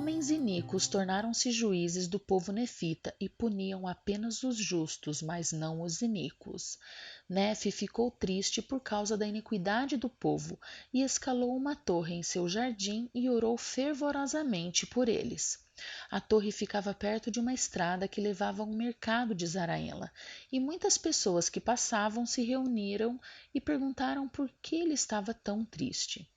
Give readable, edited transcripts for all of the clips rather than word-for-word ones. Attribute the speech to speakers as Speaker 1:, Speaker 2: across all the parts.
Speaker 1: homens iníquos tornaram-se juízes do povo nefita e puniam apenas os justos, mas não os iníquos. Nefe ficou triste por causa da iniquidade do povo e escalou uma torre em seu jardim e orou fervorosamente por eles. A torre ficava perto de uma estrada que levava ao mercado de Zaraela, e muitas pessoas que passavam se reuniram e perguntaram por que ele estava tão triste.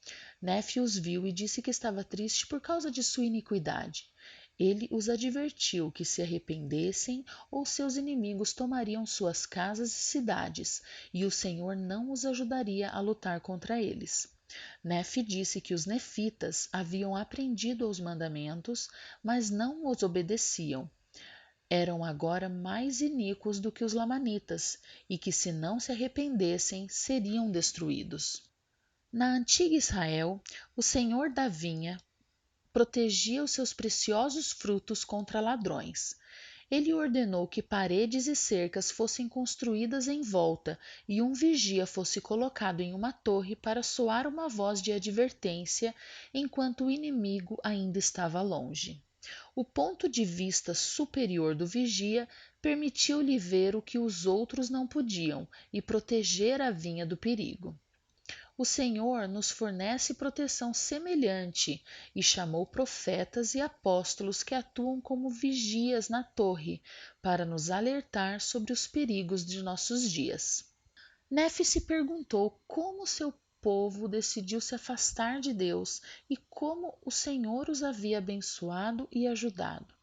Speaker 1: Nefe os viu e disse que estava triste por causa de sua iniquidade. Ele os advertiu que se arrependessem ou seus inimigos tomariam suas casas e cidades, e o Senhor não os ajudaria a lutar contra eles. Nefe disse que os nefitas haviam aprendido os mandamentos, mas não os obedeciam. Eram agora mais iníquos do que os lamanitas, e que se não se arrependessem, seriam destruídos. Na antiga Israel, o senhor da vinha protegia os seus preciosos frutos contra ladrões. Ele ordenou que paredes e cercas fossem construídas em volta e um vigia fosse colocado em uma torre para soar uma voz de advertência enquanto o inimigo ainda estava longe. O ponto de vista superior do vigia permitiu-lhe ver o que os outros não podiam e proteger a vinha do perigo. O Senhor nos fornece proteção semelhante e chamou profetas e apóstolos que atuam como vigias na torre para nos alertar sobre os perigos de nossos dias. Nefe se perguntou como seu povo decidiu se afastar de Deus e como o Senhor os havia abençoado e ajudado.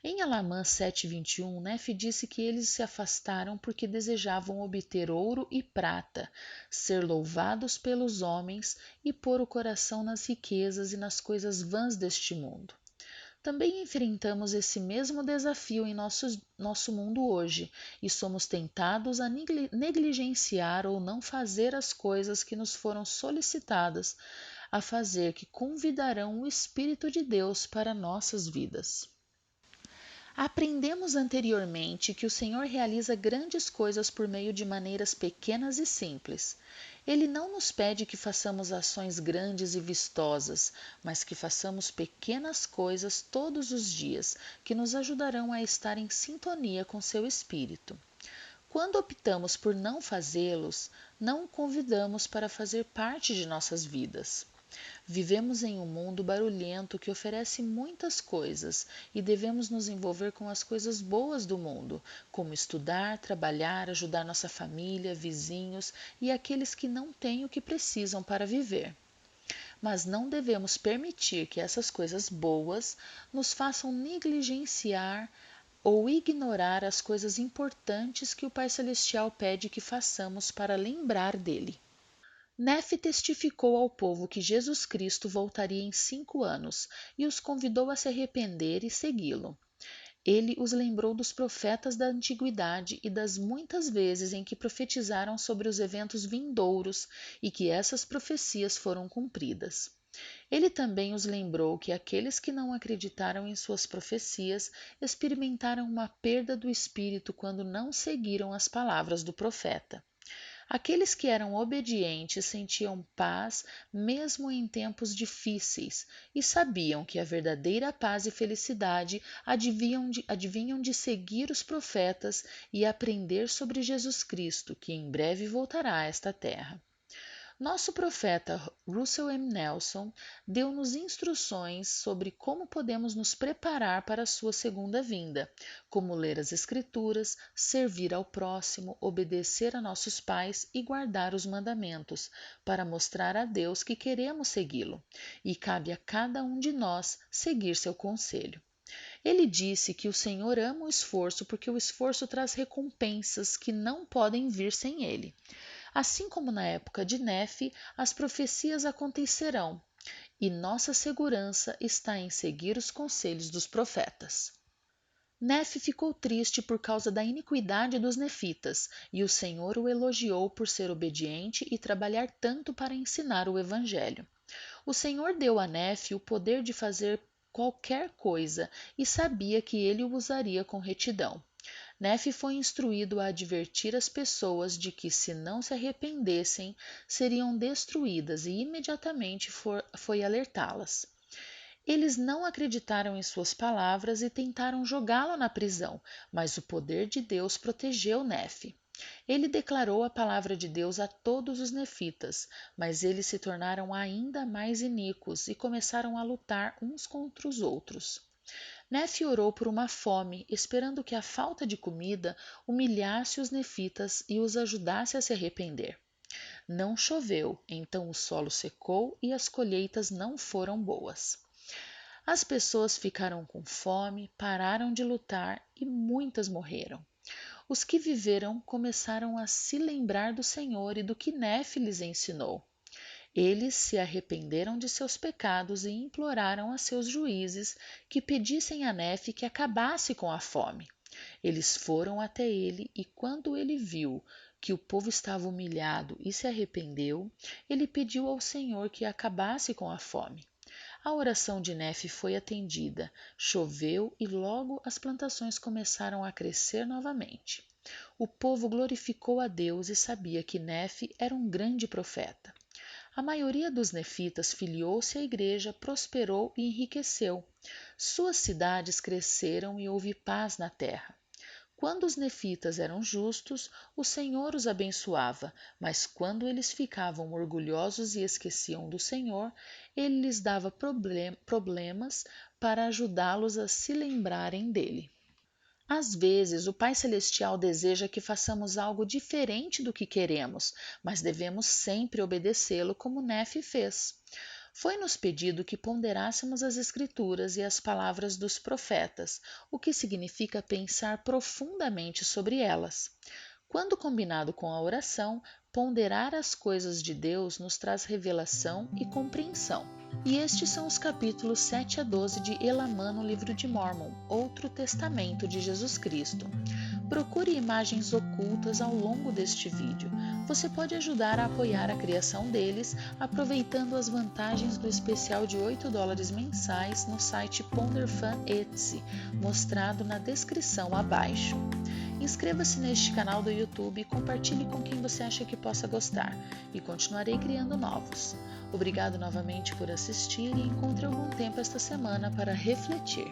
Speaker 1: Em Alamã 7:21, Nefe disse que eles se afastaram porque desejavam obter ouro e prata, ser louvados pelos homens e pôr o coração nas riquezas e nas coisas vãs deste mundo. Também enfrentamos esse mesmo desafio em nosso mundo hoje e somos tentados a negligenciar ou não fazer as coisas que nos foram solicitadas a fazer, que convidarão o Espírito de Deus para nossas vidas. Aprendemos anteriormente que o Senhor realiza grandes coisas por meio de maneiras pequenas e simples. Ele não nos pede que façamos ações grandes e vistosas, mas que façamos pequenas coisas todos os dias, que nos ajudarão a estar em sintonia com seu Espírito. Quando optamos por não fazê-los, não o convidamos para fazer parte de nossas vidas. Vivemos em um mundo barulhento que oferece muitas coisas e devemos nos envolver com as coisas boas do mundo, como estudar, trabalhar, ajudar nossa família, vizinhos e aqueles que não têm o que precisam para viver. Mas não devemos permitir que essas coisas boas nos façam negligenciar ou ignorar as coisas importantes que o Pai Celestial pede que façamos para lembrar dele. Nefe testificou ao povo que Jesus Cristo voltaria em 5 anos e os convidou a se arrepender e segui-lo. Ele os lembrou dos profetas da antiguidade e das muitas vezes em que profetizaram sobre os eventos vindouros e que essas profecias foram cumpridas. Ele também os lembrou que aqueles que não acreditaram em suas profecias experimentaram uma perda do espírito quando não seguiram as palavras do profeta. Aqueles que eram obedientes sentiam paz mesmo em tempos difíceis e sabiam que a verdadeira paz e felicidade adivinham de seguir os profetas e aprender sobre Jesus Cristo, que em breve voltará a esta terra. Nosso profeta Russell M. Nelson deu-nos instruções sobre como podemos nos preparar para a sua segunda vinda, como ler as Escrituras, servir ao próximo, obedecer a nossos pais e guardar os mandamentos, para mostrar a Deus que queremos segui-lo, e cabe a cada um de nós seguir seu conselho. Ele disse que o Senhor ama o esforço porque o esforço traz recompensas que não podem vir sem ele. Assim como na época de Nefe, as profecias acontecerão, e nossa segurança está em seguir os conselhos dos profetas. Nefe ficou triste por causa da iniquidade dos nefitas, e o Senhor o elogiou por ser obediente e trabalhar tanto para ensinar o Evangelho. O Senhor deu a Nefe o poder de fazer qualquer coisa e sabia que ele o usaria com retidão. Nefe foi instruído a advertir as pessoas de que, se não se arrependessem, seriam destruídas e imediatamente foi alertá-las. Eles não acreditaram em suas palavras e tentaram jogá-lo na prisão, mas o poder de Deus protegeu Nefe. Ele declarou a palavra de Deus a todos os nefitas, mas eles se tornaram ainda mais iníquos e começaram a lutar uns contra os outros. Nefe orou por uma fome, esperando que a falta de comida humilhasse os nefitas e os ajudasse a se arrepender. Não choveu, então o solo secou e as colheitas não foram boas. As pessoas ficaram com fome, pararam de lutar e muitas morreram. Os que viveram começaram a se lembrar do Senhor e do que Nefe lhes ensinou. Eles se arrependeram de seus pecados e imploraram a seus juízes que pedissem a Nefe que acabasse com a fome. Eles foram até ele e, quando ele viu que o povo estava humilhado e se arrependeu, ele pediu ao Senhor que acabasse com a fome. A oração de Nefe foi atendida, choveu e logo as plantações começaram a crescer novamente. O povo glorificou a Deus e sabia que Nefe era um grande profeta. A maioria dos nefitas filiou-se à igreja, prosperou e enriqueceu. Suas cidades cresceram e houve paz na terra. Quando os nefitas eram justos, o Senhor os abençoava, mas quando eles ficavam orgulhosos e esqueciam do Senhor, ele lhes dava problemas para ajudá-los a se lembrarem dele. Às vezes, o Pai Celestial deseja que façamos algo diferente do que queremos, mas devemos sempre obedecê-lo como Nefe fez. Foi-nos pedido que ponderássemos as Escrituras e as palavras dos profetas, o que significa pensar profundamente sobre elas. Quando combinado com a oração, ponderar as coisas de Deus nos traz revelação e compreensão. E estes são os capítulos 7 a 12 de Elamã no livro de Mórmon, Outro Testamento de Jesus Cristo. Procure imagens ocultas ao longo deste vídeo. Você pode ajudar a apoiar a criação deles aproveitando as vantagens do especial de $8 mensais no site PonderFan Etsy, mostrado na descrição abaixo. Inscreva-se neste canal do YouTube e compartilhe com quem você acha que possa gostar, e continuarei criando novos. Obrigado novamente por assistir e encontre algum tempo esta semana para refletir.